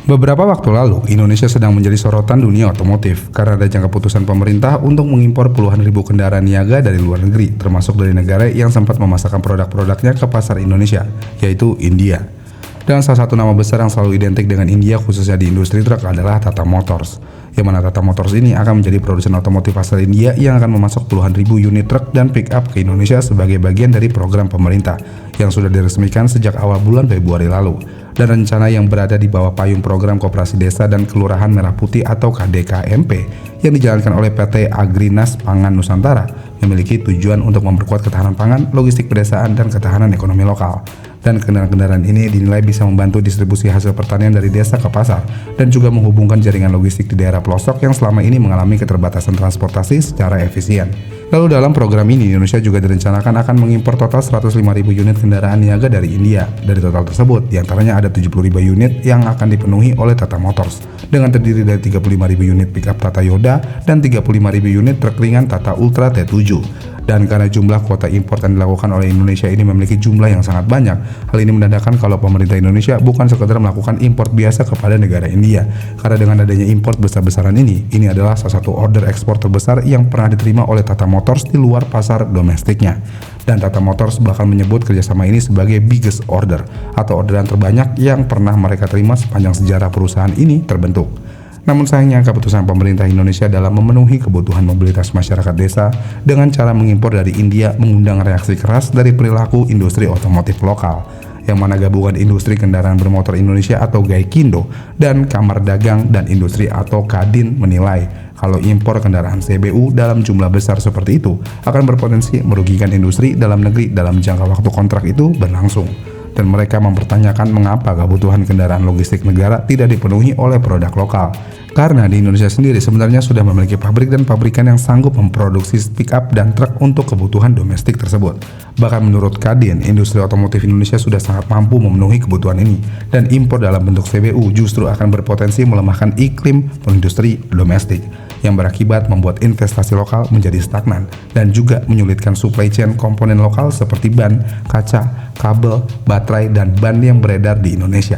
Beberapa waktu lalu, Indonesia sedang menjadi sorotan dunia otomotif karena adanya keputusan pemerintah untuk mengimpor puluhan ribu kendaraan niaga dari luar negeri, termasuk dari negara yang sempat memasarkan produk-produknya ke pasar Indonesia, yaitu India. Dan salah satu nama besar yang selalu identik dengan India khususnya di industri truk adalah Tata Motors. Yang mana Tata Motors ini akan menjadi produsen otomotif asal India yang akan memasok puluhan ribu unit truk dan pick up ke Indonesia sebagai bagian dari program pemerintah yang sudah diresmikan sejak awal bulan Februari lalu. Dan rencana yang berada di bawah payung program Koperasi Desa dan Kelurahan Merah Putih atau KDKMP yang dijalankan oleh PT Agrinas Pangan Nusantara memiliki tujuan untuk memperkuat ketahanan pangan, logistik pedesaan, dan ketahanan ekonomi lokal. Dan kendaraan-kendaraan ini dinilai bisa membantu distribusi hasil pertanian dari desa ke pasar dan juga menghubungkan jaringan logistik di daerah pelosok yang selama ini mengalami keterbatasan transportasi secara efisien. Lalu dalam program ini, Indonesia juga direncanakan akan mengimpor total 105.000 unit kendaraan niaga dari India. Dari total tersebut, diantaranya ada 70.000 unit yang akan dipenuhi oleh Tata Motors, dengan terdiri dari 35.000 unit pickup Tata Yoda dan 35.000 unit truk ringan Tata Ultra T7. Dan karena jumlah kuota impor yang dilakukan oleh Indonesia ini memiliki jumlah yang sangat banyak, hal ini menandakan kalau pemerintah Indonesia bukan sekedar melakukan impor biasa kepada negara India. Karena dengan adanya impor besar-besaran ini adalah salah satu order ekspor terbesar yang pernah diterima oleh Tata Motors di luar pasar domestiknya. Dan Tata Motors bahkan menyebut kerjasama ini sebagai biggest order atau orderan terbanyak yang pernah mereka terima sepanjang sejarah perusahaan ini terbentuk. Namun sayangnya keputusan pemerintah Indonesia dalam memenuhi kebutuhan mobilitas masyarakat desa dengan cara mengimpor dari India mengundang reaksi keras dari perilaku industri otomotif lokal, yang mana gabungan industri kendaraan bermotor Indonesia atau Gaikindo dan Kamar Dagang dan Industri atau Kadin menilai kalau impor kendaraan CBU dalam jumlah besar seperti itu akan berpotensi merugikan industri dalam negeri dalam jangka waktu kontrak itu berlangsung. Dan mereka mempertanyakan mengapa kebutuhan kendaraan logistik negara tidak dipenuhi oleh produk lokal. Karena di Indonesia sendiri sebenarnya sudah memiliki pabrik dan pabrikan yang sanggup memproduksi pick-up dan truk untuk kebutuhan domestik tersebut. Bahkan menurut Kadin, industri otomotif Indonesia sudah sangat mampu memenuhi kebutuhan ini. Dan impor dalam bentuk CBU justru akan berpotensi melemahkan iklim industri domestik, yang berakibat membuat investasi lokal menjadi stagnan dan juga menyulitkan supply chain komponen lokal seperti ban, kaca, kabel, baterai, dan ban yang beredar di Indonesia.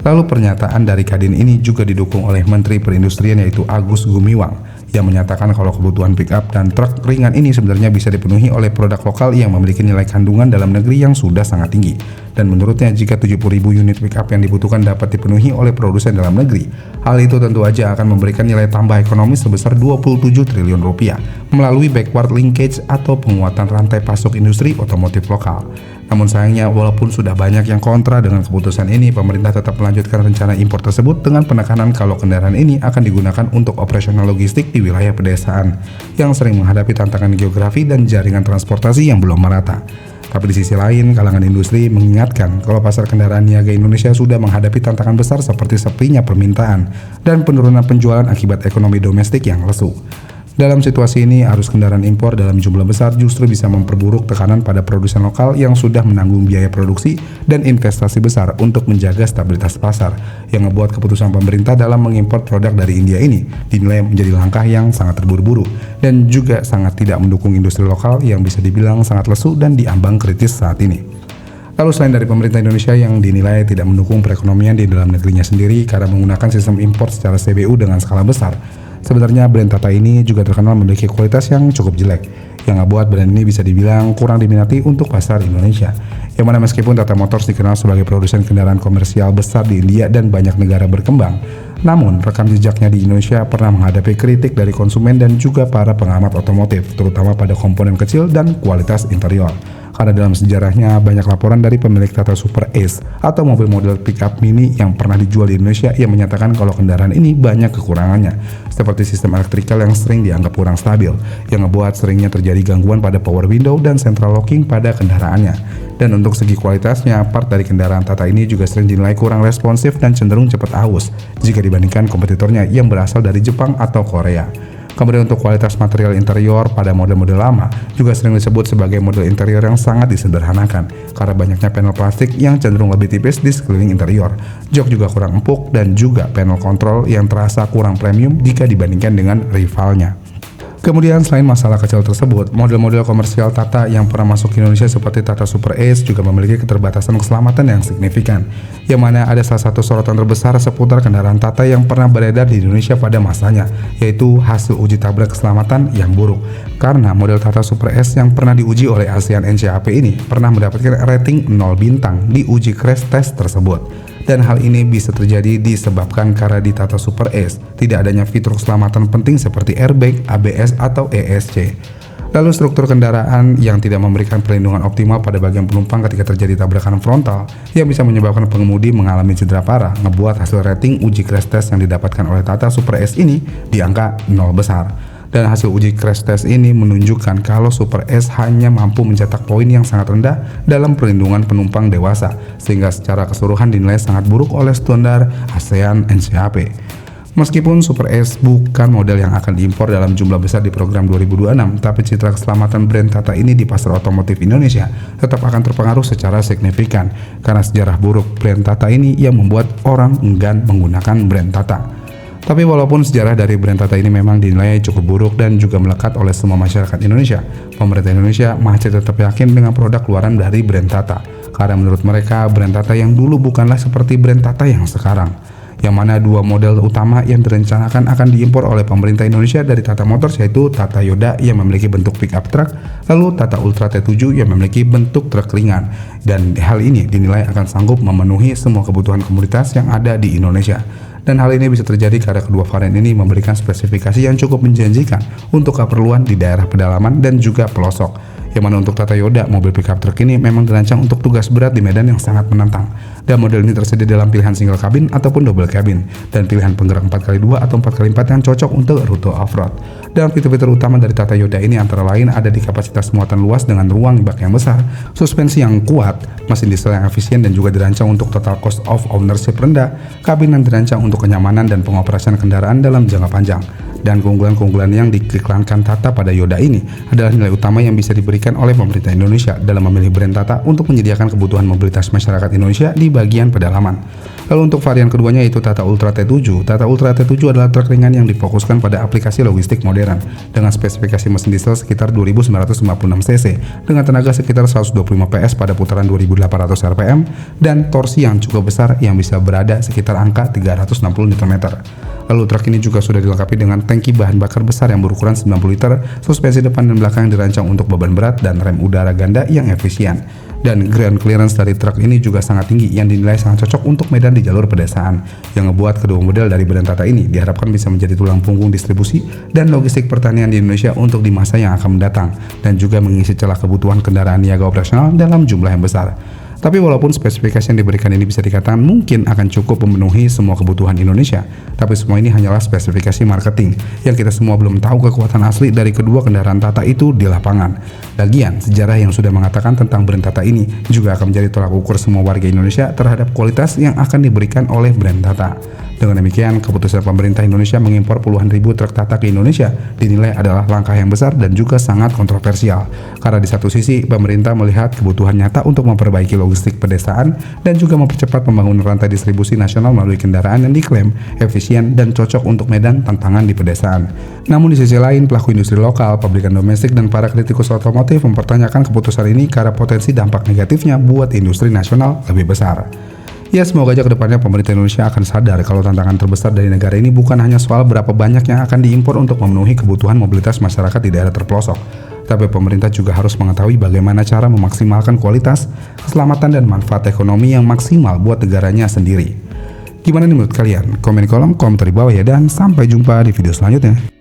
Lalu pernyataan dari Kadin ini juga didukung oleh Menteri Perindustrian yaitu Agus Gumiwang yang menyatakan kalau kebutuhan pick-up dan truk ringan ini sebenarnya bisa dipenuhi oleh produk lokal yang memiliki nilai kandungan dalam negeri yang sudah sangat tinggi. Dan menurutnya jika 70.000 unit pick-up yang dibutuhkan dapat dipenuhi oleh produsen dalam negeri, hal itu tentu saja akan memberikan nilai tambah ekonomi sebesar 27 triliun rupiah melalui backward linkage atau penguatan rantai pasok industri otomotif lokal. Namun sayangnya walaupun sudah banyak yang kontra dengan keputusan ini, pemerintah tetap melanjutkan rencana impor tersebut dengan penekanan kalau kendaraan ini akan digunakan untuk operasional logistik di wilayah pedesaan yang sering menghadapi tantangan geografi dan jaringan transportasi yang belum merata. Tapi di sisi lain, kalangan industri mengingatkan kalau pasar kendaraan niaga Indonesia sudah menghadapi tantangan besar seperti sepinya permintaan dan penurunan penjualan akibat ekonomi domestik yang lesu. Dalam situasi ini, arus kendaraan impor dalam jumlah besar justru bisa memperburuk tekanan pada produsen lokal yang sudah menanggung biaya produksi dan investasi besar untuk menjaga stabilitas pasar, yang membuat keputusan pemerintah dalam mengimpor produk dari India ini dinilai menjadi langkah yang sangat terburu-buru dan juga sangat tidak mendukung industri lokal yang bisa dibilang sangat lesu dan diambang kritis saat ini. Lalu selain dari pemerintah Indonesia yang dinilai tidak mendukung perekonomian di dalam negerinya sendiri karena menggunakan sistem impor secara CBU dengan skala besar, sebenarnya brand Tata ini juga terkenal memiliki kualitas yang cukup jelek, yang membuat brand ini bisa dibilang kurang diminati untuk pasar Indonesia. Yang mana meskipun Tata Motors dikenal sebagai produsen kendaraan komersial besar di India dan banyak negara berkembang, namun rekam jejaknya di Indonesia pernah menghadapi kritik dari konsumen dan juga para pengamat otomotif, terutama pada komponen kecil dan kualitas interior. Karena dalam sejarahnya banyak laporan dari pemilik Tata Super Ace atau mobil model pickup mini yang pernah dijual di Indonesia yang menyatakan kalau kendaraan ini banyak kekurangannya, seperti sistem elektrikal yang sering dianggap kurang stabil, yang membuat seringnya terjadi gangguan pada power window dan central locking pada kendaraannya. Dan untuk segi kualitasnya, part dari kendaraan Tata ini juga sering dinilai kurang responsif dan cenderung cepat aus jika dibandingkan kompetitornya yang berasal dari Jepang atau Korea. Kemudian untuk kualitas material interior pada model-model lama juga sering disebut sebagai model interior yang sangat disederhanakan karena banyaknya panel plastik yang cenderung lebih tipis di sekeliling interior. Jok juga kurang empuk dan juga panel kontrol yang terasa kurang premium jika dibandingkan dengan rivalnya. Kemudian selain masalah kecil tersebut, model-model komersial Tata yang pernah masuk ke Indonesia seperti Tata Super Ace juga memiliki keterbatasan keselamatan yang signifikan, yang mana ada salah satu sorotan terbesar seputar kendaraan Tata yang pernah beredar di Indonesia pada masanya, yaitu hasil uji tabrak keselamatan yang buruk. Karena model Tata Super Ace yang pernah diuji oleh ASEAN NCAP ini pernah mendapatkan rating 0 bintang di uji crash test tersebut. Dan hal ini bisa terjadi disebabkan karena di Tata Super Ace tidak adanya fitur keselamatan penting seperti airbag, ABS, atau ESC. Lalu struktur kendaraan yang tidak memberikan perlindungan optimal pada bagian penumpang ketika terjadi tabrakan frontal yang bisa menyebabkan pengemudi mengalami cedera parah ngebuat hasil rating uji crash test yang didapatkan oleh Tata Super Ace ini di angka 0 besar. Dan hasil uji crash test ini menunjukkan kalau Super Ace hanya mampu mencetak poin yang sangat rendah dalam perlindungan penumpang dewasa, sehingga secara keseluruhan dinilai sangat buruk oleh standar ASEAN NCAP. Meskipun Super Ace bukan model yang akan diimpor dalam jumlah besar di program 2026, tapi citra keselamatan brand Tata ini di pasar otomotif Indonesia tetap akan terpengaruh secara signifikan karena sejarah buruk brand Tata ini yang membuat orang enggan menggunakan brand Tata. Tapi walaupun sejarah dari brand Tata ini memang dinilai cukup buruk dan juga melekat oleh semua masyarakat Indonesia, pemerintah Indonesia masih tetap yakin dengan produk keluaran dari brand Tata. Karena menurut mereka, brand Tata yang dulu bukanlah seperti brand Tata yang sekarang. Yang mana dua model utama yang direncanakan akan diimpor oleh pemerintah Indonesia dari Tata Motors yaitu Tata Yoda yang memiliki bentuk pickup truck, lalu Tata Ultra T7 yang memiliki bentuk truk ringan. Dan hal ini dinilai akan sanggup memenuhi semua kebutuhan komoditas yang ada di Indonesia. Dan hal ini bisa terjadi karena kedua varian ini memberikan spesifikasi yang cukup menjanjikan untuk keperluan di daerah pedalaman dan juga pelosok. Yang mana untuk Tata Yoda, mobil pickup truck ini memang dirancang untuk tugas berat di medan yang sangat menantang. Dan model ini tersedia dalam pilihan single cabin ataupun double cabin, dan pilihan penggerak 4x2 atau 4x4 yang cocok untuk rute off-road. Dan fitur-fitur utama dari Tata Yoda ini antara lain ada di kapasitas muatan luas dengan ruang bak yang besar, suspensi yang kuat, mesin diesel yang efisien dan juga dirancang untuk total cost of ownership rendah, kabin yang dirancang untuk kenyamanan dan pengoperasian kendaraan dalam jangka panjang. Dan keunggulan-keunggulan yang diiklankan Tata pada Yoda ini adalah nilai utama yang bisa diberikan oleh pemerintah Indonesia dalam memilih brand Tata untuk menyediakan kebutuhan mobilitas masyarakat Indonesia di bagian pedalaman. Lalu untuk varian keduanya yaitu Tata Ultra T7. Tata Ultra T7 adalah truk ringan yang difokuskan pada aplikasi logistik modern dengan spesifikasi mesin diesel sekitar 2956 cc dengan tenaga sekitar 125 PS pada putaran 2800 rpm dan torsi yang cukup besar yang bisa berada sekitar angka 360 Nm. Lalu truk ini juga sudah dilengkapi dengan tangki bahan bakar besar yang berukuran 90 liter, suspensi depan dan belakang yang dirancang untuk beban berat dan rem udara ganda yang efisien. Dan ground clearance dari truk ini juga sangat tinggi yang dinilai sangat cocok untuk medan di jalur pedesaan, yang ngebuat kedua model dari brand Tata ini diharapkan bisa menjadi tulang punggung distribusi dan logistik pertanian di Indonesia untuk di masa yang akan mendatang, dan juga mengisi celah kebutuhan kendaraan niaga operasional dalam jumlah yang besar. Tapi walaupun spesifikasi yang diberikan ini bisa dikatakan mungkin akan cukup memenuhi semua kebutuhan Indonesia, tapi semua ini hanyalah spesifikasi marketing yang kita semua belum tahu kekuatan asli dari kedua kendaraan Tata itu di lapangan. Lagian, sejarah yang sudah mengatakan tentang brand Tata ini juga akan menjadi tolak ukur semua warga Indonesia terhadap kualitas yang akan diberikan oleh brand Tata. Dengan demikian, keputusan pemerintah Indonesia mengimpor puluhan ribu truk Tata ke Indonesia dinilai adalah langkah yang besar dan juga sangat kontroversial. Karena di satu sisi, pemerintah melihat kebutuhan nyata untuk memperbaiki logistik pedesaan dan juga mempercepat pembangunan rantai distribusi nasional melalui kendaraan yang diklaim efisien dan cocok untuk medan tantangan di pedesaan. Namun di sisi lain, pelaku industri lokal, pabrikan domestik, dan para kritikus otomotif mempertanyakan keputusan ini karena potensi dampak negatifnya buat industri nasional lebih besar. Ya, semoga aja kedepannya pemerintah Indonesia akan sadar kalau tantangan terbesar dari negara ini bukan hanya soal berapa banyak yang akan diimpor untuk memenuhi kebutuhan mobilitas masyarakat di daerah terpelosok, tapi pemerintah juga harus mengetahui bagaimana cara memaksimalkan kualitas, keselamatan, dan manfaat ekonomi yang maksimal buat negaranya sendiri. Gimana nih menurut kalian? Komen di kolom komentar di bawah ya, dan sampai jumpa di video selanjutnya.